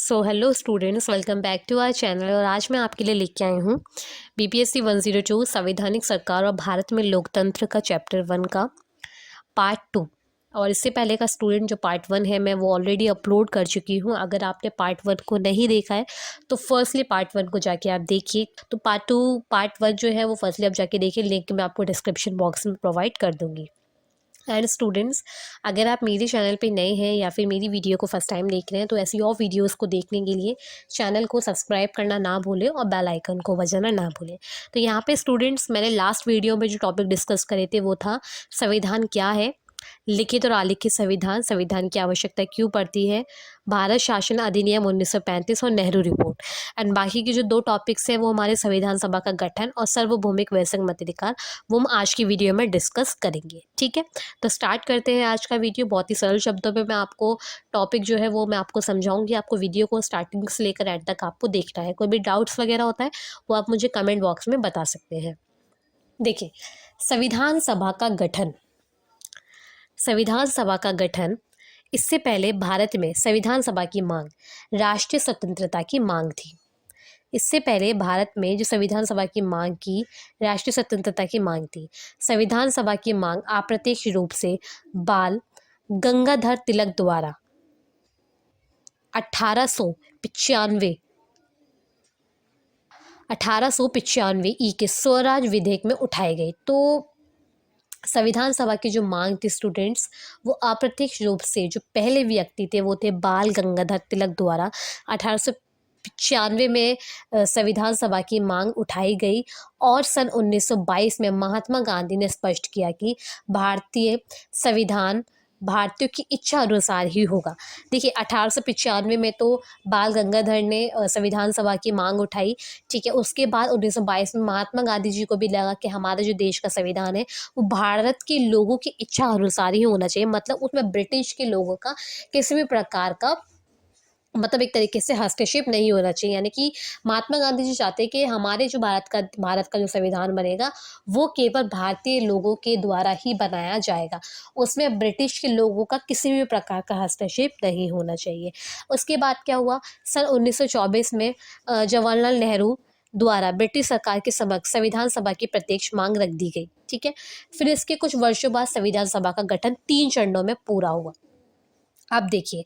So hello students, welcome back to our channel. और आज मैं आपके लिए लेके आई हूँ बीपीएससी 102 संवैधानिक सरकार और भारत में लोकतंत्र का चैप्टर 1 का पार्ट 2। और इससे पहले का स्टूडेंट जो पार्ट 1 है मैं वो ऑलरेडी अपलोड कर चुकी हूँ। अगर आपने पार्ट 1 को नहीं देखा है तो फर्स्टली पार्ट 1 को जाके आप देखिए। तो पार्ट 1 जो है वो फर्स्टली आप जाके देखिए, लिंक मैं आपको डिस्क्रिप्शन बॉक्स में प्रोवाइड कर दूँगी। एंड स्टूडेंट्स, अगर आप मेरे चैनल पे नए हैं या फिर मेरी वीडियो को फर्स्ट टाइम देख रहे हैं तो ऐसी और वीडियोस को देखने के लिए चैनल को सब्सक्राइब करना ना भूलें और बेल आइकन को बजाना ना भूलें। तो यहाँ पे स्टूडेंट्स, मैंने लास्ट वीडियो में जो टॉपिक डिस्कस करे थे वो था संविधान क्या है, लिखित और अलिखित संविधान, संविधान की आवश्यकता क्यों पड़ती है, भारत शासन अधिनियम 1935 और नेहरू रिपोर्ट। एंड बाकी के जो 2 टॉपिक्स हैं वो हमारे संविधान सभा का गठन और सार्वभौमिक वयस्क मताधिकार, वो हम आज की वीडियो में डिस्कस करेंगे। ठीक है, तो स्टार्ट करते हैं आज का वीडियो। बहुत ही सरल शब्दों में मैं आपको टॉपिक जो है वो मैं आपको समझाऊंगी। आपको वीडियो को स्टार्टिंग से लेकर एंड तक आपको देखना है। कोई भी डाउट्स वगैरह होता है वो आप मुझे कमेंट बॉक्स में बता सकते हैं। देखिए, संविधान सभा का गठन। संविधान सभा का गठन, इससे पहले भारत में संविधान सभा की मांग राष्ट्रीय स्वतंत्रता की मांग थी। इससे पहले भारत में जो संविधान सभा की मांग की राष्ट्रीय स्वतंत्रता की मांग थी। संविधान सभा की मांग अप्रत्यक्ष रूप से बाल गंगाधर तिलक द्वारा 1895 ई के स्वराज विधेयक में उठाई गई। तो संविधान सभा की जो मांग थी स्टूडेंट्स, वो अप्रत्यक्ष रूप से जो पहले व्यक्ति थे वो थे बाल गंगाधर तिलक द्वारा 1895 में संविधान सभा की मांग उठाई गई। और सन 1922 में महात्मा गांधी ने स्पष्ट किया कि भारतीय संविधान भारतीयों की इच्छा अनुसार ही होगा। देखिए, 1895 में तो बाल गंगाधर ने संविधान सभा की मांग उठाई। ठीक है, उसके बाद 1922 में महात्मा गांधी जी को भी लगा कि हमारा जो देश का संविधान है वो भारत के लोगों की इच्छा अनुसार ही होना चाहिए। मतलब उसमें ब्रिटिश के लोगों का किसी भी प्रकार का मतलब एक तरीके से हस्तक्षेप नहीं होना चाहिए। यानी कि महात्मा गांधी जी चाहते कि हमारे जो भारत का जो संविधान बनेगा वो केवल भारतीय लोगों के द्वारा ही बनाया जाएगा। उसमें ब्रिटिश के लोगों का किसी भी प्रकार का हस्तक्षेप नहीं होना चाहिए। उसके बाद क्या हुआ, सन 1924 में जवाहरलाल नेहरू द्वारा ब्रिटिश सरकार के समक्ष संविधान सभा की प्रत्यक्ष मांग रख दी गई। ठीक है, फिर इसके कुछ वर्षों बाद संविधान सभा का गठन 3 चरणों में पूरा हुआ। अब देखिए,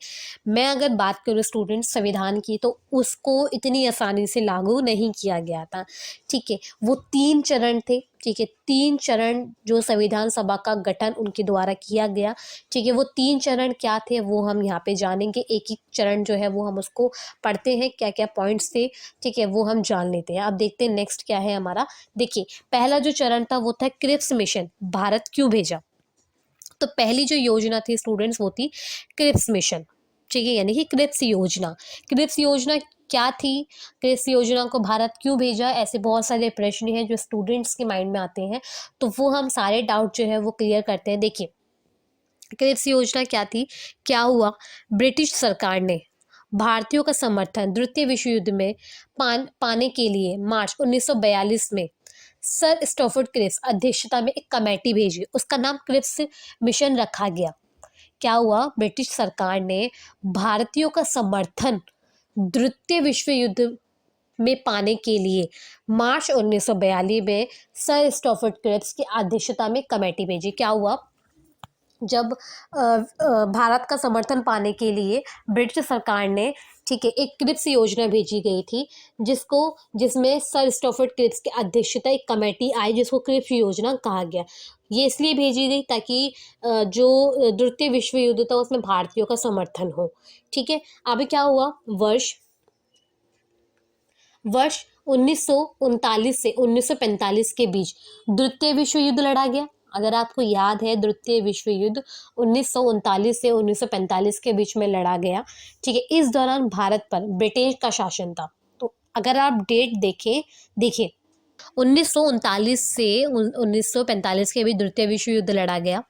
मैं अगर बात करूँ स्टूडेंट संविधान की तो उसको इतनी आसानी से लागू नहीं किया गया था। ठीक है, वो 3 चरण थे। ठीक है, 3 चरण जो संविधान सभा का गठन उनके द्वारा किया गया। ठीक है, वो 3 चरण क्या थे वो हम यहाँ पे जानेंगे। एक एक चरण जो है वो हम उसको पढ़ते हैं, क्या क्या पॉइंट्स थे। ठीक है, वो हम जान लेते हैं। अब देखते हैं नेक्स्ट क्या है हमारा। देखिए, पहला जो चरण था वो था क्रिप्स मिशन, भारत क्यों भेजा। तो पहली जो योजना थी स्टूडेंट्स वो थी क्रिप्स मिशन। ठीक है, यानी कि क्रिप्स योजना। क्रिप्स योजना क्या थी, क्रिप्स योजना को भारत क्यों भेजा, ऐसे बहुत सारे प्रश्न हैं जो स्टूडेंट्स के माइंड में आते हैं। तो वो हम सारे डाउट जो है वो क्लियर करते हैं। देखिए, क्रिप्स योजना क्या थी, क्या हुआ, ब्रिटिश सरकार ने भारतीयों का समर्थन द्वितीय विश्व युद्ध में पाने के लिए मार्च 1942 में सर स्टॉफर्ड क्रिप्स अध्यक्षता में एक कमेटी भेजी। उसका नाम क्रिप्स मिशन रखा गया। क्या हुआ, ब्रिटिश सरकार ने भारतीयों का समर्थन द्वितीय विश्व युद्ध में पाने के लिए मार्च 1942 में सर स्टॉफर्ड क्रिप्स की अध्यक्षता में कमेटी भेजी। क्या हुआ, जब भारत का समर्थन पाने के लिए ब्रिटिश सरकार ने, ठीक है, एक क्रिप्स योजना भेजी गई थी जिसमें सर स्टॉफर्ड क्रिप्स की अध्यक्षता एक कमेटी आई जिसको क्रिप्स योजना कहा गया। ये इसलिए भेजी गई ताकि जो द्वितीय विश्व युद्ध था उसमें भारतीयों का समर्थन हो। ठीक है, अभी क्या हुआ, वर्ष 1939 से 1945 के बीच द्वितीय विश्व युद्ध लड़ा गया। अगर आपको याद है, द्वितीय विश्व युद्ध 1939 से 1945 के बीच में लड़ा गया। ठीक है, इस दौरान भारत पर ब्रिटेन का शासन था। तो अगर आप डेट देखें, देखिए 1939 से 1945 के बीच द्वितीय विश्व युद्ध लड़ा गया।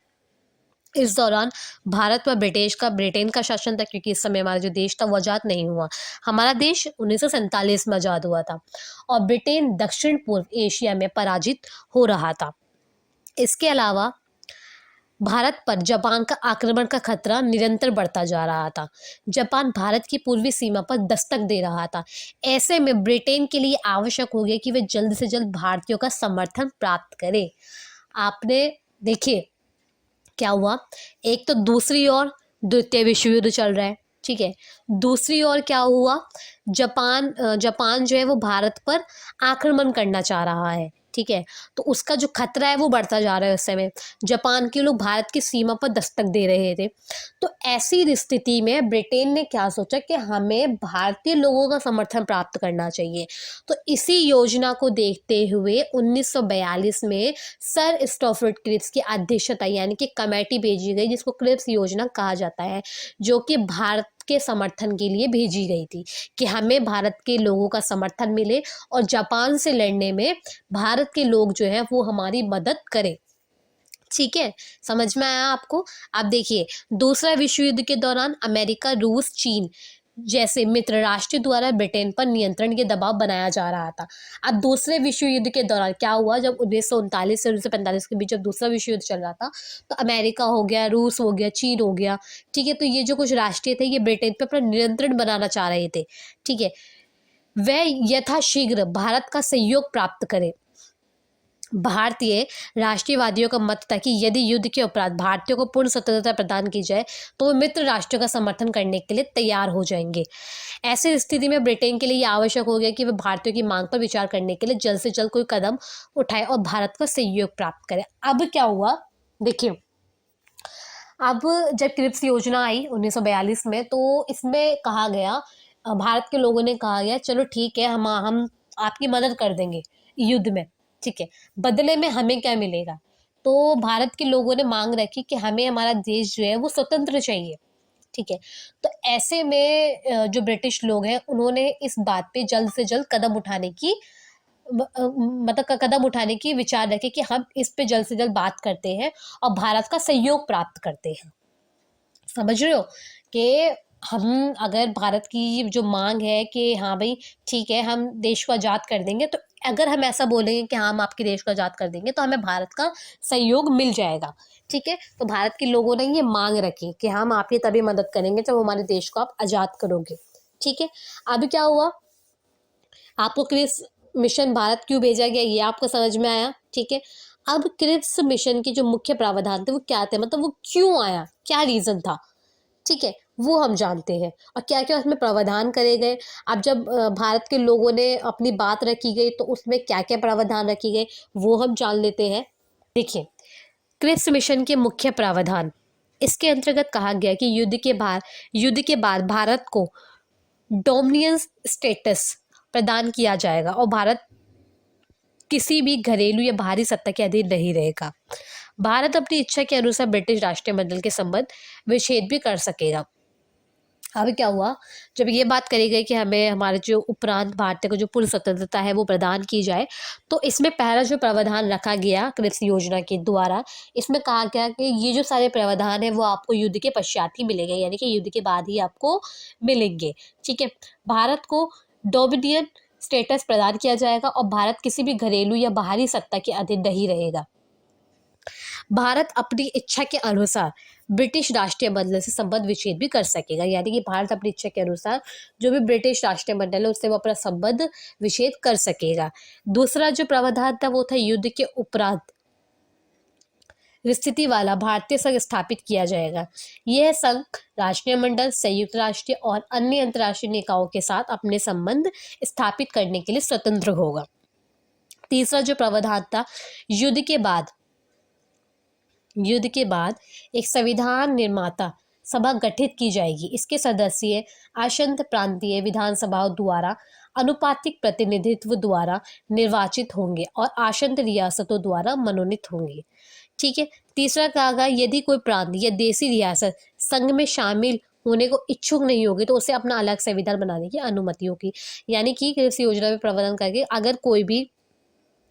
इस दौरान भारत पर ब्रिटेन का शासन था, क्योंकि इस समय हमारा जो देश था वो आज़ाद नहीं हुआ। हमारा देश 1947 में आज़ाद हुआ था और ब्रिटेन दक्षिण पूर्व एशिया में पराजित हो रहा था। इसके अलावा भारत पर जापान का आक्रमण का खतरा निरंतर बढ़ता जा रहा था। जापान भारत की पूर्वी सीमा पर दस्तक दे रहा था। ऐसे में ब्रिटेन के लिए आवश्यक हो गया कि वे जल्द से जल्द भारतीयों का समर्थन प्राप्त करे। आपने देखिए क्या हुआ, एक तो दूसरी ओर द्वितीय विश्व युद्ध चल रहा है, ठीक है। दूसरी ओर क्या हुआ, जापान जो है वो भारत पर आक्रमण करना चाह रहा है, ठीक है। तो उसका जो खतरा है वो बढ़ता जा रहा है। उस समय जापान के लोग भारत की सीमा पर दस्तक दे रहे थे। तो ऐसी स्थिति में ब्रिटेन ने क्या सोचा कि हमें भारतीय लोगों का समर्थन प्राप्त करना चाहिए। तो इसी योजना को देखते हुए 1942 में सर स्टॉफर्ड क्रिप्स की अध्यक्षता यानी कि कमेटी भेजी गई, जिसको क्रिप्स योजना कहा जाता है, जो कि भारत के समर्थन के लिए भेजी गई थी कि हमें भारत के लोगों का समर्थन मिले और जापान से लड़ने में भारत के लोग जो है वो हमारी मदद करें। ठीक है, समझ में आया आपको। आप देखिए, दूसरा विश्व युद्ध के दौरान अमेरिका, रूस, चीन जैसे मित्र राष्ट्र द्वारा ब्रिटेन पर नियंत्रण के दबाव बनाया जा रहा था। अब दूसरे विश्व युद्ध के दौरान क्या हुआ, जब 1939 से 1945 के बीच जब दूसरा विश्व युद्ध चल रहा था, तो अमेरिका हो गया, रूस हो गया, चीन हो गया, ठीक है। तो ये जो कुछ राष्ट्र थे ये ब्रिटेन पर अपना नियंत्रण बनाना चाह रहे थे, ठीक है। वह यथाशीघ्र भारत का सहयोग प्राप्त करे। भारतीय राष्ट्रीयवादियों का मत था कि यदि युद्ध के उपरांत भारतीयों को पूर्ण स्वतंत्रता प्रदान की जाए तो वे मित्र राष्ट्रों का समर्थन करने के लिए तैयार हो जाएंगे। ऐसी स्थिति में ब्रिटेन के लिए यह आवश्यक हो गया कि वे भारतीयों की मांग पर विचार करने के लिए जल्द से जल्द कोई कदम उठाए और भारत का सहयोग प्राप्त करे। अब क्या हुआ, देखिए, अब जब क्रिप्स योजना आई 1942 में, तो इसमें कहा गया, भारत के लोगों ने कहा गया चलो ठीक है, हम आपकी मदद कर देंगे युद्ध में, ठीक है, बदले में हमें क्या मिलेगा। तो भारत के लोगों ने मांग रखी कि हमें हमारा देश जो है वो स्वतंत्र चाहिए, ठीक है। तो ऐसे में जो ब्रिटिश लोग हैं उन्होंने इस बात पे जल्द से जल्द कदम उठाने की मतलब कदम उठाने की विचार रखे कि हम इस पे जल्द से जल्द बात करते हैं और भारत का सहयोग प्राप्त करते हैं। समझ रहे हो कि हम अगर भारत की जो मांग है कि हाँ भाई ठीक है हम देश को आज़ाद कर देंगे, तो अगर हम ऐसा बोलेंगे कि हाँ हम आपके देश को आज़ाद कर देंगे तो हमें भारत का सहयोग मिल जाएगा, ठीक है। तो भारत के लोगों ने ये मांग रखी कि हम आपकी तभी मदद करेंगे जब हमारे देश को आप आज़ाद करोगे, ठीक है। अभी क्या हुआ, आपको क्रिप्स मिशन भारत क्यों भेजा गया ये आपको समझ में आया, ठीक है। अब क्रिप्स मिशन के जो मुख्य प्रावधान थे वो क्या थे, मतलब वो क्यों आया, क्या रीजन था, ठीक है, वो हम जानते हैं और क्या क्या उसमें प्रावधान करे गए। अब जब भारत के लोगों ने अपनी बात रखी गई तो उसमें क्या क्या प्रावधान रखे गए वो हम जान लेते हैं। देखिए, क्रिप्स मिशन के मुख्य प्रावधान, इसके अंतर्गत कहा गया कि युद्ध के बाद भारत को डोमिनियन स्टेटस प्रदान किया जाएगा और भारत किसी भी घरेलू या बाहरी सत्ता के अधीन नहीं रहेगा। भारत अपनी इच्छा के अनुसार ब्रिटिश राष्ट्रमंडल के संबंध विच्छेद भी कर सकेगा। अब क्या हुआ, जब ये बात करी गई कि हमें हमारे जो उपरांत भारतीय को जो पूर्ण स्वतंत्रता है वो प्रदान की जाए, तो इसमें पहला जो प्रावधान रखा गया क्रिप्स योजना के द्वारा, इसमें कहा गया कि ये जो सारे प्रावधान है वो आपको युद्ध के पश्चात ही मिलेंगे, यानी कि युद्ध के बाद ही आपको मिलेंगे, ठीक है। भारत को डोमिनियन स्टेटस प्रदान किया जाएगा और भारत किसी भी घरेलू या बाहरी सत्ता के अधीन नहीं रहेगा। भारत अपनी इच्छा के अनुसार ब्रिटिश राष्ट्रमंडल से संबंध विच्छेद भी कर सकेगा, यानी कि भारत अपनी इच्छा के अनुसार जो भी ब्रिटिश राष्ट्रमंडल है उससे वो अपना संबंध विच्छेद कर सकेगा। दूसरा जो प्रावधान था वो था युद्ध के उपरांत स्थिति वाला भारतीय संघ स्थापित किया जाएगा। यह संघ राष्ट्रमंडल, संयुक्त राष्ट्र और अन्य अंतर्राष्ट्रीय निकायों के साथ अपने संबंध स्थापित करने के लिए स्वतंत्र होगा। तीसरा जो प्रावधान था, युद्ध के बाद एक संविधान निर्माता सभा गठित की जाएगी। इसके सदस्य आसन्न प्रांतीय विधानसभाओं द्वारा अनुपातिक प्रतिनिधित्व द्वारा निर्वाचित होंगे और आसन्न रियासतों द्वारा मनोनीत होंगे, ठीक है। तीसरा कहा गया, यदि कोई प्रांत या देशी रियासत संघ में शामिल होने को इच्छुक नहीं होगी तो उसे अपना अलग संविधान बनाने की अनुमति होगी। यानी कि इस योजना में प्रावधान करके अगर कोई भी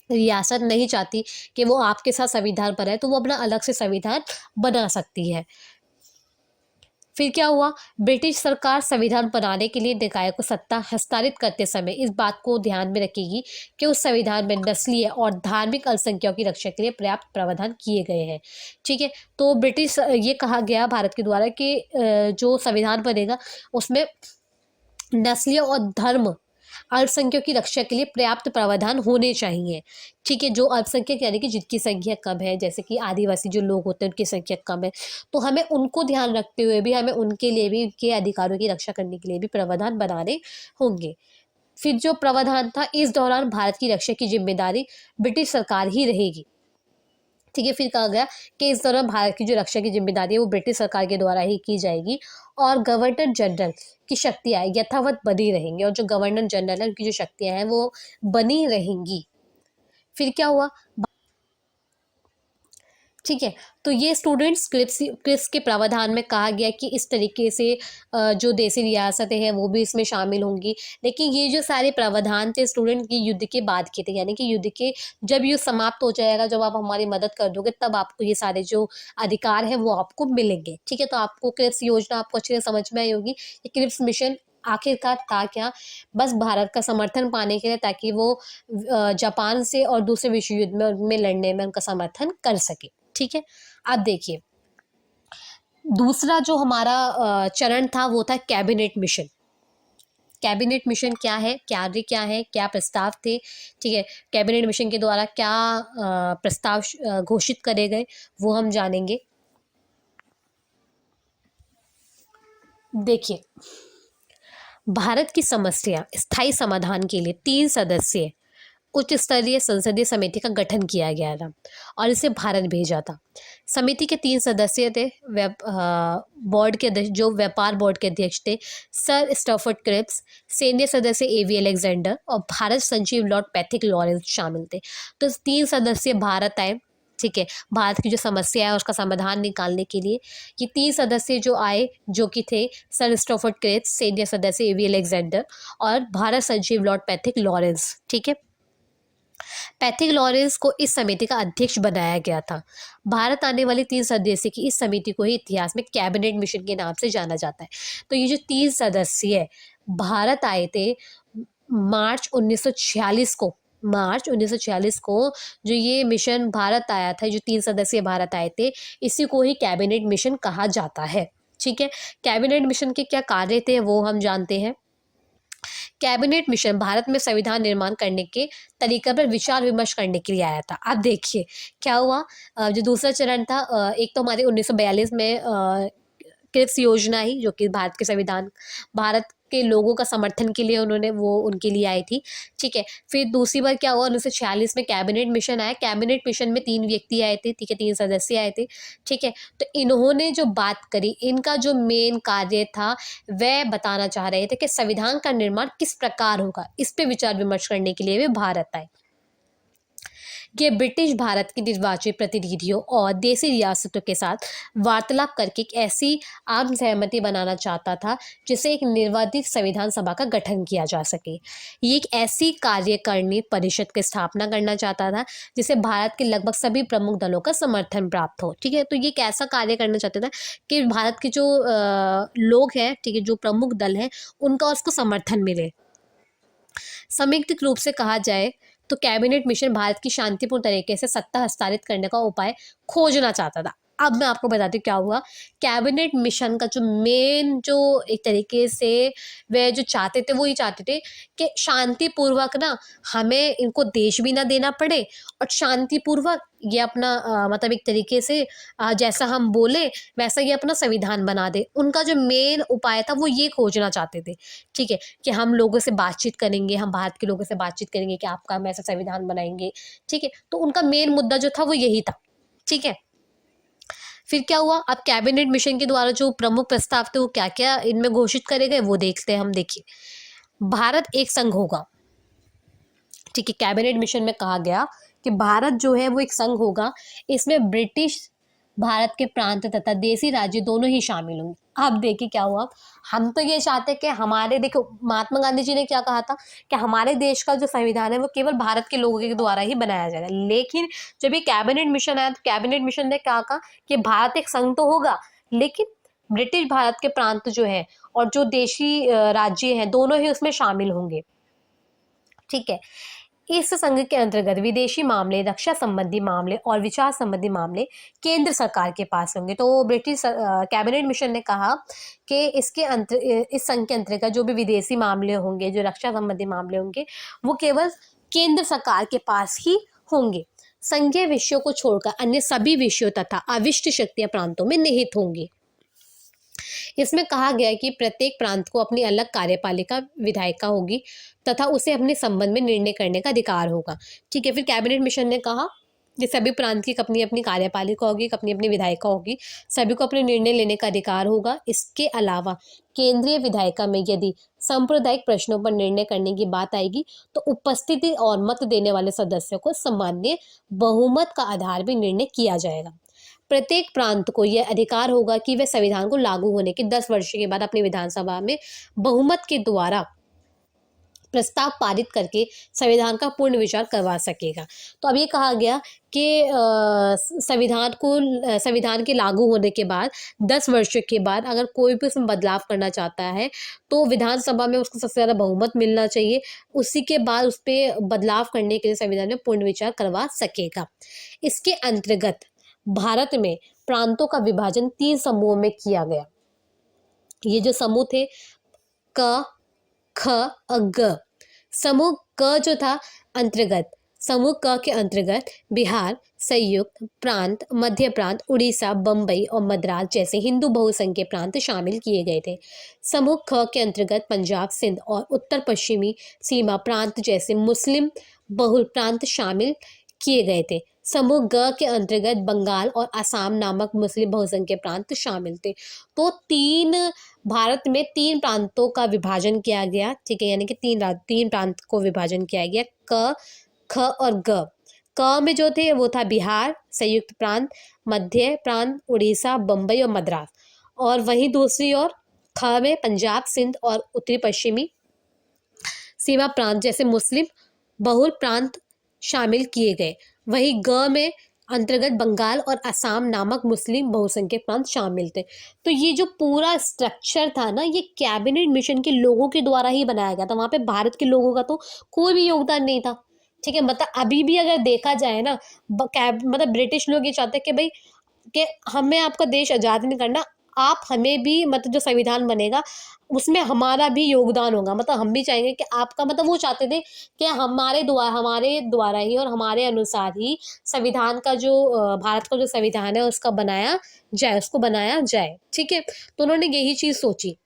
रियासत नहीं चाहती कि वो आपके साथ संविधान बनाए तो वो अपना अलग से संविधान बना सकती है। फिर क्या हुआ, ब्रिटिश सरकार संविधान बनाने के लिए निकाय को सत्ता हस्तांतरित करते समय इस बात को ध्यान में रखेगी कि उस संविधान में नस्लीय और धार्मिक अल्पसंख्यकों की रक्षा के लिए पर्याप्त प्रावधान किए गए हैं। ठीक है, तो ब्रिटिश ये कहा गया भारत के द्वारा कि जो संविधान बनेगा उसमें नस्लीय और धर्म अल्पसंख्यकों की रक्षा के लिए पर्याप्त प्रावधान होने चाहिए। ठीक है, जो अल्पसंख्यक यानी कि जिनकी संख्या कम है, जैसे कि आदिवासी जो लोग होते हैं उनकी संख्या कम है, तो हमें उनको ध्यान रखते हुए भी हमें उनके लिए भी, उनके अधिकारों की रक्षा करने के लिए भी प्रावधान बनाने होंगे। फिर जो प्रावधान था, इस दौरान भारत की रक्षा की जिम्मेदारी ब्रिटिश सरकार ही रहेगी। ठीक है, फिर कहा गया कि इस दौरान भारत की जो रक्षा की जिम्मेदारी है वो ब्रिटिश सरकार के द्वारा ही की जाएगी और गवर्नर जनरल की शक्तियां यथावत बनी रहेंगी, और जो गवर्नर जनरल है उनकी जो शक्तियां हैं वो बनी रहेंगी। फिर क्या हुआ, ठीक है, तो ये स्टूडेंट्स क्रिप्स के प्रावधान में कहा गया कि इस तरीके से जो देसी रियासतें हैं वो भी इसमें शामिल होंगी। लेकिन ये जो सारे प्रावधान थे स्टूडेंट की युद्ध के बाद के थे, यानी कि युद्ध के जब युद्ध समाप्त हो जाएगा, जब आप हमारी मदद कर दोगे तब आपको ये सारे जो अधिकार हैं वो आपको मिलेंगे। ठीक है, तो आपको क्रिप्स योजना आपको अच्छे से समझ में आई होगी। ये क्रिप्स मिशन आखिरकार था क्या, बस भारत का समर्थन पाने के लिए, ताकि वो जापान से और दूसरे विश्व युद्ध में लड़ने में उनका समर्थन कर सके। ठीक है, अब देखिए दूसरा जो हमारा चरण था वो था कैबिनेट मिशन। कैबिनेट मिशन क्या है, कार्य क्या है, क्या प्रस्ताव थे। ठीक है, कैबिनेट मिशन के द्वारा क्या प्रस्ताव घोषित करे गए वो हम जानेंगे। देखिए, भारत की समस्या स्थायी समाधान के लिए 3 सदस्यीय उच्च स्तरीय संसदीय समिति का गठन किया गया था और इसे भारत भेजा था। समिति के 3 सदस्य थे। बोर्ड के अध्यक्ष, जो व्यापार बोर्ड के अध्यक्ष थे, सर स्टफर्ड क्रिप्स, सैन्य सदस्य एवी अलेक्जेंडर और Bharat Sanjeev Lord Pethick Lawrence शामिल थे। तो 3 सदस्य भारत आए। ठीक है, भारत की जो समस्या है उसका समाधान निकालने के लिए ये 3 सदस्य जो आए, जो कि थे सर स्टफर्ड क्रिप्स, सैन्य सदस्य एवी अलेक्जेंडर और Bharat Sanjeev Lord Pethick Lawrence. ठीक है, पैथिक लॉरेंस को इस समिति का अध्यक्ष बनाया गया था। भारत आने वाली 3 सदस्य की इस समिति को ही इतिहास में कैबिनेट मिशन के नाम से जाना जाता है। तो ये जो 3 सदस्य भारत आए थे मार्च 1946 को जो ये मिशन भारत आया था, जो 3 सदस्य भारत आए थे, इसी को ही कैबिनेट मिशन कहा जाता है। ठीक है, कैबिनेट मिशन के क्या कार्य थे वो हम जानते हैं। कैबिनेट मिशन भारत में संविधान निर्माण करने के तरीके पर विचार विमर्श करने के लिए आया था। अब देखिए क्या हुआ, जो दूसरा चरण था, एक तो हमारे 1942 में क्रिप्स योजना ही, जो कि भारत के संविधान, भारत के लोगों का समर्थन के लिए उन्होंने वो उनके लिए आई थी। ठीक है, फिर दूसरी बार क्या हुआ, 1946 में कैबिनेट मिशन आया। कैबिनेट मिशन में 3 व्यक्ति आए थे। ठीक है, 3 सदस्य आए थे। ठीक है, तो इन्होंने जो बात करी, इनका जो मेन कार्य था वह बताना चाह रहे थे कि संविधान का निर्माण किस प्रकार होगा, इस पे विचार विमर्श करने के लिए वे भारत आए। ये ब्रिटिश भारत के निर्वाचित प्रतिनिधियों और देसी रियासतों के साथ वार्तालाप करके एक ऐसी आम सहमति बनाना चाहता था जिसे एक निर्वाचित संविधान सभा का गठन किया जा सके। ये एक ऐसी कार्यकारिणी परिषद की स्थापना करना चाहता था जिसे भारत के लगभग सभी प्रमुख दलों का समर्थन प्राप्त हो। ठीक है, तो ये कैसा कार्य करना चाहता था कि भारत के जो लोग हैं, ठीक है, जो प्रमुख दल हैं, उनका उसको समर्थन मिले। संयुक्त रूप से कहा जाए तो कैबिनेट मिशन भारत की शांतिपूर्ण तरीके से सत्ता हस्तांतरित करने का उपाय खोजना चाहता था। अब मैं आपको बताती हूँ क्या हुआ। कैबिनेट मिशन का जो मेन, जो एक तरीके से वे जो चाहते थे वो ये चाहते थे कि शांतिपूर्वक ना हमें इनको देश भी ना देना पड़े और शांतिपूर्वक ये अपना मतलब एक तरीके से जैसा हम बोले वैसा ये अपना संविधान बना दे। उनका जो मेन उपाय था वो ये खोजना चाहते थे। ठीक है, कि हम लोगों से बातचीत करेंगे, हम भारत के लोगों से बातचीत करेंगे कि आपका हम ऐसा संविधान बनाएंगे। ठीक है, तो उनका मेन मुद्दा जो था वो यही था। ठीक है, फिर क्या हुआ, अब कैबिनेट मिशन के द्वारा जो प्रमुख प्रस्ताव थे वो क्या क्या इनमें घोषित करे गए वो देखते हैं हम। देखिए, भारत एक संघ होगा। ठीक है, कैबिनेट मिशन में कहा गया कि भारत जो है वो एक संघ होगा। इसमें ब्रिटिश भारत के प्रांत तथा देसी राज्य दोनों ही शामिल होंगे। अब देखिए क्या हुआ, हम तो ये चाहते हैं कि हमारे, देखो महात्मा गांधी जी ने क्या कहा था कि हमारे देश का जो संविधान है वो केवल भारत के लोगों के द्वारा ही बनाया जाएगा। लेकिन जब ये कैबिनेट मिशन आया तो कैबिनेट मिशन ने क्या कहा कि भारत एक संघ तो होगा, लेकिन ब्रिटिश भारत के प्रांत जो है और जो देशी राज्य हैं दोनों ही उसमें शामिल होंगे। ठीक है। इस संघ के अंतर्गत विदेशी मामले, रक्षा संबंधी मामले और विचार संबंधी मामले केंद्र सरकार के पास होंगे। तो ब्रिटिश कैबिनेट मिशन ने कहा कि इस संघ के अंतर्गत जो भी विदेशी मामले होंगे, जो रक्षा संबंधी मामले होंगे, वो केवल केंद्र सरकार के पास ही होंगे। संघीय विषयों को छोड़कर अन्य सभी विषयों तथा अविष्ट शक्तियां प्रांतों में निहित होंगी। इसमें कहा गया है कि प्रत्येक प्रांत को अपनी अलग कार्यपालिका विधायिका होगी तथा उसे अपने संबंध में निर्णय करने का अधिकार होगा। ठीक है। फिर कैबिनेट मिशन ने कहा कि सभी प्रांत की अपनी अपनी कार्यपालिका होगी, अपनी अपनी विधायिका होगी, सभी को अपने निर्णय लेने का अधिकार होगा। इसके अलावा केंद्रीय विधायिका में यदि सांप्रदायिक प्रश्नों पर निर्णय करने की बात आएगी तो उपस्थिति और मत देने वाले सदस्यों को सामान्य बहुमत का आधार भी निर्णय किया जाएगा। प्रत्येक प्रांत को यह अधिकार होगा कि वह संविधान को लागू होने के 10 वर्ष के बाद अपनी विधानसभा में बहुमत के द्वारा प्रस्ताव पारित करके संविधान का पूर्ण विचार करवा सकेगा। तो अब ये कहा गया कि संविधान के लागू होने के बाद 10 वर्ष के बाद अगर कोई भी उसमें बदलाव करना चाहता है तो विधानसभा में उसको सबसे ज़्यादा बहुमत मिलना चाहिए, उसी के बाद उस पर बदलाव करने के लिए संविधान में पूर्ण विचार करवा सकेगा। इसके अंतर्गत भारत में प्रांतों का विभाजन 3 समूहों में किया गया। ये जो समूह थे क, ख और ग। समूह क जो था अंतर्गत, समूह क के अंतर्गत बिहार, संयुक्त प्रांत, मध्य प्रांत, उड़ीसा, बम्बई और मद्रास जैसे हिंदू बहुसंख्य प्रांत शामिल किए गए थे। समूह ख के अंतर्गत पंजाब, सिंध और उत्तर पश्चिमी सीमा प्रांत जैसे मुस्लिम बहुल प्रांत शामिल किए गए थे। समूह ग के अंतर्गत बंगाल और असम नामक मुस्लिम बहुसंख्य प्रांत शामिल थे। तो भारत में 3 प्रांतों का विभाजन किया गया। ठीक है। यानी कि 3 प्रांत को विभाजन किया गया, क, ख और ग। क में जो थे वो था बिहार, संयुक्त प्रांत, मध्य प्रांत, उड़ीसा, बम्बई और मद्रास। और वहीं दूसरी ओर ख में पंजाब, सिंध और उत्तरी पश्चिमी सीमा प्रांत जैसे मुस्लिम बहुल प्रांत शामिल किए गए। वहीं ग में अंतर्गत बंगाल और असम नामक मुस्लिम बहुसंख्यक प्रांत शामिल थे। तो ये जो पूरा स्ट्रक्चर था ना, ये कैबिनेट मिशन के लोगों के द्वारा ही बनाया गया था। वहां पे भारत के लोगों का तो कोई भी योगदान नहीं था। ठीक है। मतलब अभी भी अगर देखा जाए ना, मतलब ब्रिटिश लोग ये चाहते हैं कि भाई कि हमें आपका देश आज़ाद नहीं करना, आप हमें भी मतलब जो संविधान बनेगा उसमें हमारा भी योगदान होगा। मतलब हम भी चाहेंगे कि आपका, मतलब वो चाहते थे कि हमारे द्वारा ही और हमारे अनुसार ही संविधान का जो भारत का जो संविधान है उसका उसको बनाया जाए। ठीक है। तो उन्होंने यही चीज़ सोची।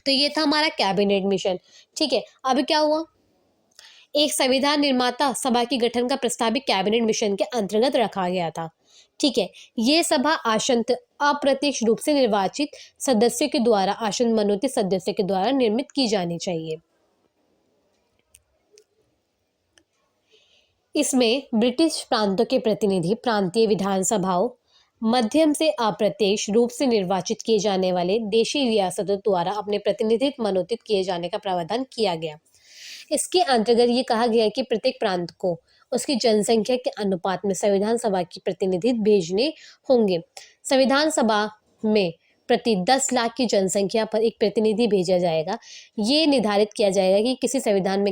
तो ये था हमारा कैबिनेट मिशन। ठीक है। अब क्या हुआ, एक संविधान निर्माता सभा के गठन का प्रस्ताव भी कैबिनेट मिशन के अंतर्गत रखा गया था। ठीक है। ये सभा आसन्न अप्रत्यक्ष रूप से निर्वाचित सदस्यों के द्वारा, आसन्न मनोनीत सदस्यों के द्वारा निर्मित की जानी चाहिए। इसमें ब्रिटिश प्रांतों के प्रतिनिधि प्रांतीय विधानसभाओं मध्यम से अप्रत्यक्ष रूप से निर्वाचित किए जाने वाले देशी रियासतों द्वारा अपने प्रतिनिधित्व मनोनीत किए जाने का प्रावधान किया गया। इसके अंतर्गत ये कहा गया कि प्रत्येक प्रांत को उसकी जनसंख्या के अनुपात में संविधान सभा की प्रतिनिधि भेजने होंगे। संविधान सभा में प्रति 10 लाख की जनसंख्या पर एक प्रतिनिधि भेजा जाएगा। ये निर्धारित किया जाएगा कि किसी संविधान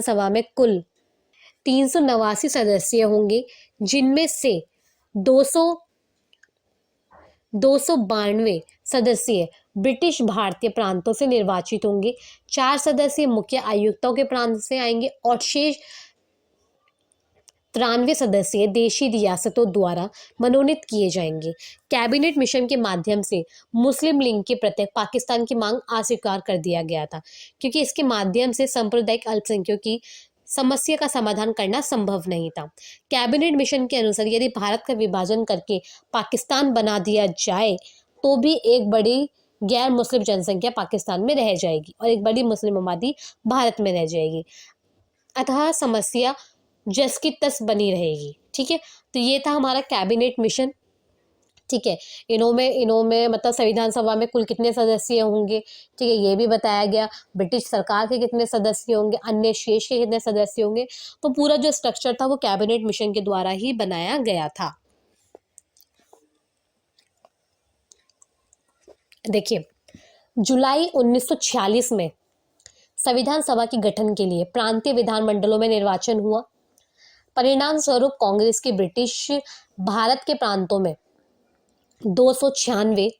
सभा में कुल 389 सदस्य होंगे, जिनमें से 292 सदस्य ब्रिटिश भारतीय प्रांतों से निर्वाचित होंगे, 4 सदस्य मुख्य आयुक्तों के प्रांत से आएंगे और शेष 93 सदस्य देशी रियासतों द्वारा मनोनीत किए जाएंगे। कैबिनेट मिशन के माध्यम से मुस्लिम लीग के प्रत्येक पाकिस्तान की मांग अस्वीकार कर दिया गया था, क्योंकि इसके माध्यम से सांप्रदायिक अल्पसंख्यकों की समस्या का समाधान करना संभव नहीं था। कैबिनेट मिशन के अनुसार यदि भारत का विभाजन करके पाकिस्तान बना दिया जाए तो भी एक बड़ी गैर मुस्लिम जनसंख्या पाकिस्तान में रह जाएगी और एक बड़ी मुस्लिम आबादी भारत में रह जाएगी, अतः समस्या जस की तस बनी रहेगी। ठीक है। तो ये था हमारा कैबिनेट मिशन। ठीक है। इनों में मतलब संविधान सभा में कुल कितने सदस्य होंगे, ठीक है, ये भी बताया गया। ब्रिटिश सरकार के कितने सदस्य होंगे, अन्य शेष के कितने सदस्य होंगे। तो पूरा जो स्ट्रक्चर था वो कैबिनेट मिशन के द्वारा ही बनाया गया था। देखिए, जुलाई 1946 में संविधान सभा के गठन के लिए प्रांतीय विधानमंडलों में निर्वाचन हुआ। परिणाम स्वरूप कांग्रेस की ब्रिटिश भारत के प्रांतों में 296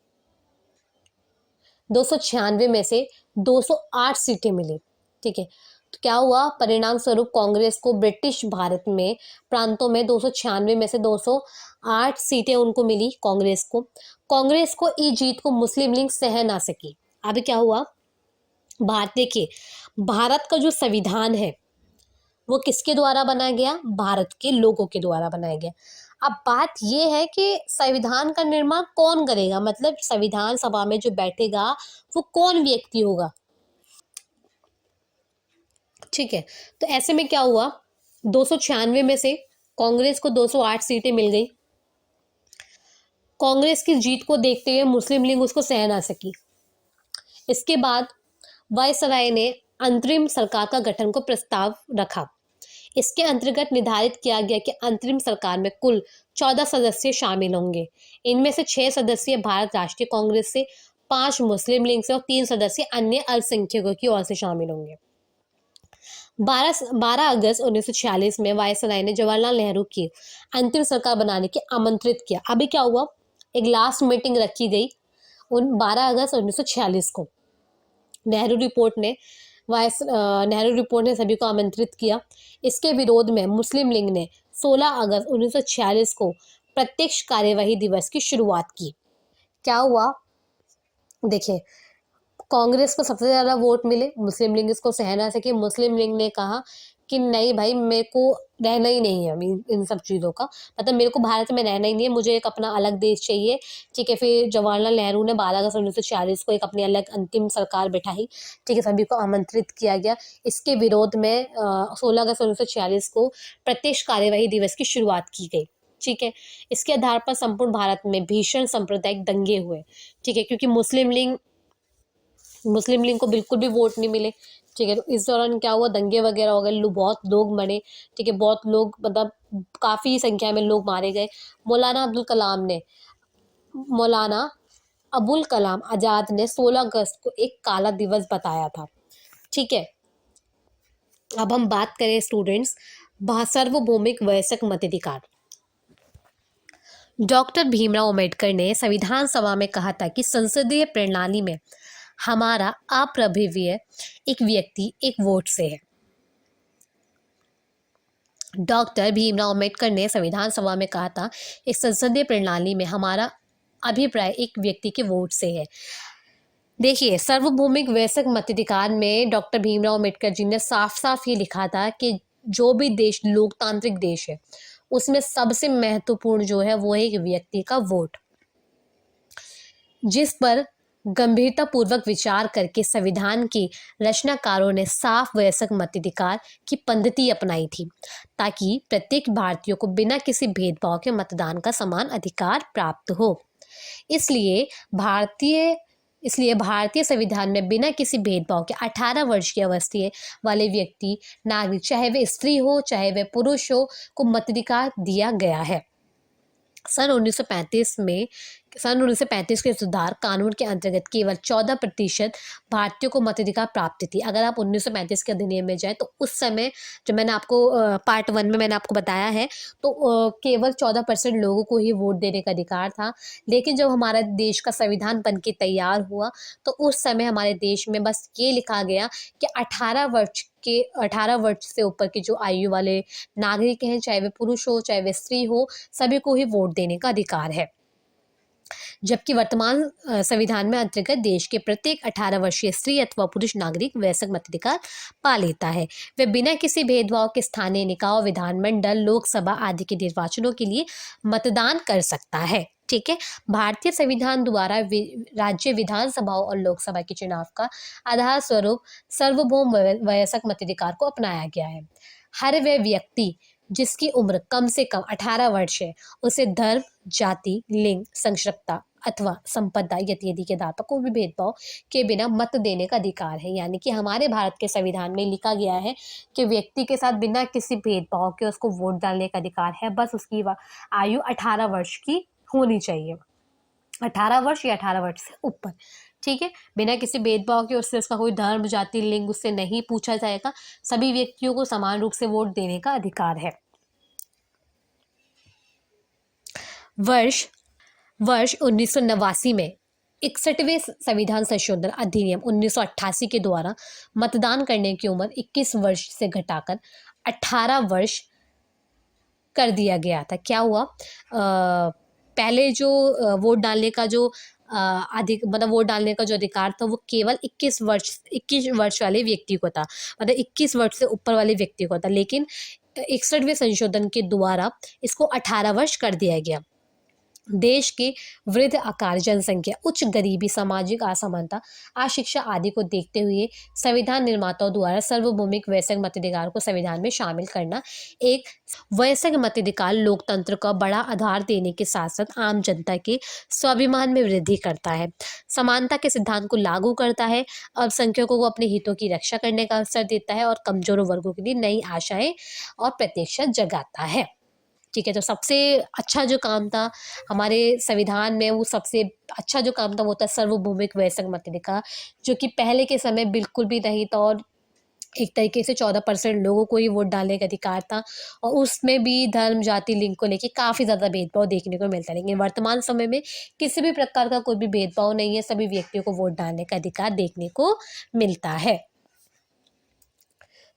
296 में से 208 सीटें मिली। ठीक है, तो क्या हुआ, परिणाम स्वरूप कांग्रेस को ब्रिटिश भारत में प्रांतों में 296 में से 208 सीटें उनको मिली कांग्रेस को। कांग्रेस को इस जीत को मुस्लिम लीग सह ना सकी। अब क्या हुआ, देखिए, भारत का जो संविधान है वो किसके द्वारा बनाया गया, भारत के लोगों के द्वारा बनाया गया। अब बात यह है कि संविधान का निर्माण कौन करेगा, मतलब संविधान सभा में जो बैठेगा वो कौन व्यक्ति होगा। ठीक है, तो ऐसे में क्या हुआ, 296 में से कांग्रेस को 208 सीटें मिल गई। कांग्रेस की जीत को देखते हुए मुस्लिम लीग उसको सह ना सकी। इसके बाद वायसराय ने अंतरिम सरकार का गठन को प्रस्ताव रखा। इसके अंतर्गत निर्धारित किया गया कि अंतरिम सरकार में कुल 14 सदस्य शामिल होंगे। इनमें से 6 सदस्य भारत राष्ट्रीय कांग्रेस से, 5 मुस्लिम लीग से और 3 सदस्य अन्य अल्पसंख्यकों की ओर से शामिल होंगे। 12 अगस्त 1946 में वायसराय ने जवाहरलाल नेहरू की अंतिम सरकार बनाने के आमंत्रित किया। अभी क्या हुआ, एक लास्ट मीटिंग रखी गई 12 अगस्त 1946 को। नेहरू रिपोर्ट ने सभी को आमंत्रित किया। इसके विरोध में मुस्लिम लीग ने 16 अगस्त 1946 को प्रत्यक्ष कार्यवाही दिवस की शुरुआत की। क्या हुआ, देखिए, कांग्रेस को सबसे ज़्यादा वोट मिले, मुस्लिम लीग इसको सह ना सके। मुस्लिम लीग ने कहा कि नहीं भाई, मेरे को रहना ही नहीं है इन सब चीज़ों का, मतलब मेरे को भारत में रहना ही नहीं है, मुझे एक अपना अलग देश चाहिए। ठीक है, फिर जवाहरलाल नेहरू ने 12 अगस्त 1946 को एक अपनी अलग अंतिम सरकार बिठाई। ठीक है, सभी को आमंत्रित किया गया। इसके विरोध में 16 अगस्त 1946 को प्रत्यक्ष कार्यवाही दिवस की शुरुआत की गई। ठीक है, इसके आधार पर संपूर्ण भारत में भीषण सांप्रदायिक दंगे हुए। ठीक है, क्योंकि मुस्लिम लीग को बिल्कुल भी वोट नहीं मिले। ठीक है, तो इस दौरान क्या हुआ, दंगे वगैरह हो गए, बहुत लोग मरे। ठीक है, बहुत लोग, मतलब काफ़ी संख्या में लोग मारे गए। मौलाना अबुल कलाम आज़ाद ने 16 अगस्त को एक काला दिवस बताया था। ठीक है, अब हम बात करें स्टूडेंट्स, सार्वभौमिक वयस्क मताधिकार। डॉक्टर भीमराव अंबेडकर ने संविधान सभा में कहा था कि संसदीय प्रणाली में हमारा अप्रभावीय एक व्यक्ति एक वोट से है। डॉक्टर भीमराव अंबेडकर ने संविधान सभा में कहा था, इस संसदीय प्रणाली में हमारा अभिप्राय एक व्यक्ति के वोट से है। देखिए, सार्वभौमिक वयस्क मताधिकार में डॉक्टर भीमराव अंबेडकर जी ने साफ साफ ये लिखा था कि जो भी देश लोकतांत्रिक देश है उसमें सबसे महत्वपूर्ण जो है वो है एक व्यक्ति का वोट, जिस पर गंभीरतापूर्वक विचार करके संविधान के रचनाकारों ने साफ वयस्क मताधिकार की पद्धति अपनाई थी, ताकि प्रत्येक भारतीय को बिना किसी भेदभाव के मतदान का समान अधिकार प्राप्त हो। इसलिए भारतीय संविधान में बिना किसी भेदभाव के 18 वर्ष की अवस्था वाले व्यक्ति, नागरिक, चाहे वे स्त्री हो चाहे वे पुरुष हो, को मताधिकार दिया गया है। सन 1935 के सुधार कानून के अंतर्गत केवल 14% भारतीयों को मताधिकार प्राप्त थी। अगर आप 1935 के अधिनियम में जाए तो उस समय, जो मैंने आपको पार्ट 1 में मैंने आपको बताया है, तो केवल 14% लोगों को ही वोट देने का अधिकार था। लेकिन जब हमारा देश का संविधान बन के तैयार हुआ तो उस समय हमारे देश में बस ये लिखा गया कि 18 वर्ष से ऊपर के जो आयु वाले नागरिक हैं, चाहे वे पुरुष हो चाहे वे स्त्री हो, सभी को ही वोट देने का अधिकार है। जबकि वर्तमान संविधान में अंतर्गत देश के प्रत्येक 18 वर्षीय स्त्री अथवा पुरुष नागरिक वयस्क मताधिकार पा लेता है। वे बिना किसी भेदभाव के स्थानीय निकाय, विधानमंडल, लोकसभा आदि के निर्वाचनों के लिए मतदान कर सकता है। ठीक है, भारतीय संविधान द्वारा राज्य विधानसभाओं और लोकसभा के चुनाव का आधार स्वरूप सार्वभौम वयस्क मताधिकार को अपनाया गया है। हर वह व्यक्ति जिसकी उम्र कम से कम 18 वर्ष है, उसे धर्म, जाति, लिंग, संरक्षकता अथवा संपदा इत्यादि के आधार पर कोई भी भेदभाव के बिना मत देने का अधिकार है। यानी कि हमारे भारत के संविधान में लिखा गया है कि व्यक्ति के साथ बिना किसी भेदभाव के उसको वोट डालने का अधिकार है, बस उसकी आयु 18 वर्ष की होनी चाहिए। 18 वर्ष या 18 वर्ष से ऊपर, ठीक है। बिना किसी भेदभाव के उससे उसका कोई धर्म, जाति, लिंग उससे नहीं पूछा जाएगा। सभी व्यक्तियों को समान रूप से वोट देने का अधिकार है। वर्ष 1989 में 61वें संविधान संशोधन अधिनियम 1988 के द्वारा मतदान करने की उम्र 21 वर्ष से घटाकर 18 वर्ष कर दिया गया था। क्या हुआ, पहले जो वोट डालने का जो वोट डालने का जो अधिकार था वो केवल 21 वर्ष वाले व्यक्ति को था, मतलब 21 वर्ष से ऊपर वाले व्यक्ति को था। लेकिन 61वें संशोधन के द्वारा इसको 18 वर्ष कर दिया गया। देश के वृद्ध आकार, जनसंख्या, उच्च गरीबी, सामाजिक असमानता, अशिक्षा आदि को देखते हुए संविधान निर्माताओं द्वारा सार्वभौमिक वयस्क मताधिकार को संविधान में शामिल करना एक वयस्क मताधिकार लोकतंत्र का बड़ा आधार देने के साथ साथ आम जनता के स्वाभिमान में वृद्धि करता है, समानता के सिद्धांत को लागू करता है, अल्पसंख्यकों को अपने हितों की रक्षा करने का अवसर देता है और कमजोर वर्गों के लिए नई आशाएं और प्रतीक्षा जगाता है। ठीक है, तो सबसे अच्छा जो काम था हमारे संविधान में, वो सबसे अच्छा जो काम था वो था सार्वभौमिक वयस्क मताधिकार, जो कि पहले के समय बिल्कुल भी नहीं था और एक तरीके से 14% लोगों को ही वोट डालने का अधिकार था और उसमें भी धर्म, जाति, लिंग को लेके काफ़ी ज़्यादा भेदभाव देखने को मिलता है। लेकिन वर्तमान समय में किसी भी प्रकार का कोई भी भेदभाव नहीं है, सभी व्यक्तियों को वोट डालने का अधिकार देखने को मिलता है।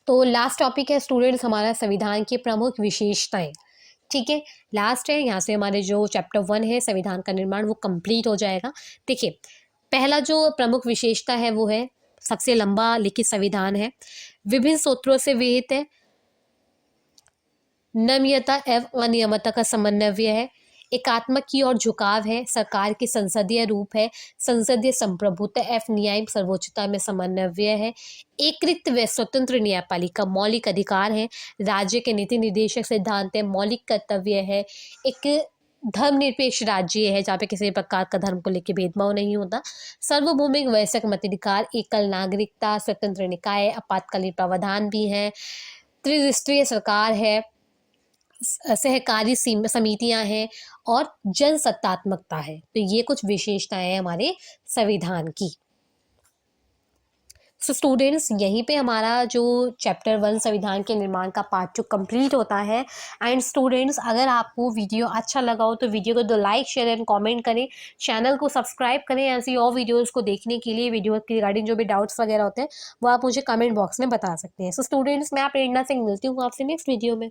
तो लास्ट टॉपिक है स्टूडेंट्स हमारा संविधान की प्रमुख विशेषताएं। ठीक है, लास्ट है, यहाँ से हमारे जो चैप्टर 1 है संविधान का निर्माण वो कंप्लीट हो जाएगा। देखिए, पहला जो प्रमुख विशेषता है वो है सबसे लंबा लिखित संविधान है, विभिन्न सूत्रों से विहित है, नियमता एवं अनियमितता का समन्वय है, एकात्मक की ओर झुकाव है, सरकार की संसदीय रूप है, संसदीय संप्रभुत्व एवं न्यायिक सर्वोच्चता में समन्वय है, एकीकृत व स्वतंत्र न्यायपालिका मौलिक अधिकार है, राज्य के नीति निर्देशक सिद्धांत है, मौलिक कर्तव्य है, एक धर्मनिरपेक्ष राज्य है जहाँ पे किसी प्रकार का धर्म को लेकर भेदभाव नहीं होता, सार्वभौमिक वयस्क मताधिकार, एकल नागरिकता, स्वतंत्र निकाय, आपातकालीन प्रावधान भी है, त्रिराष्ट्रीय सरकार है, सहकारी समितियां हैं और जनसत्तात्मकता है। तो ये कुछ विशेषताएं हैं हमारे संविधान की। सो स्टूडेंट्स, यहीं पे हमारा जो चैप्टर 1 संविधान के निर्माण का पार्ट 2 कंप्लीट होता है। एंड स्टूडेंट्स, अगर आपको वीडियो अच्छा लगा हो तो वीडियो को दो लाइक, शेयर एंड कमेंट करें, चैनल को सब्सक्राइब करें। ऐसी और वीडियोस को देखने के लिए, वीडियो के रिगार्डिंग जो भी डाउट्स वगैरह होते हैं वो आप मुझे कमेंट बॉक्स में बता सकते हैं। सो स्टूडेंट्स, मैं प्रेरणा सिंह मिलती हूँ आपसे नेक्स्ट वीडियो में।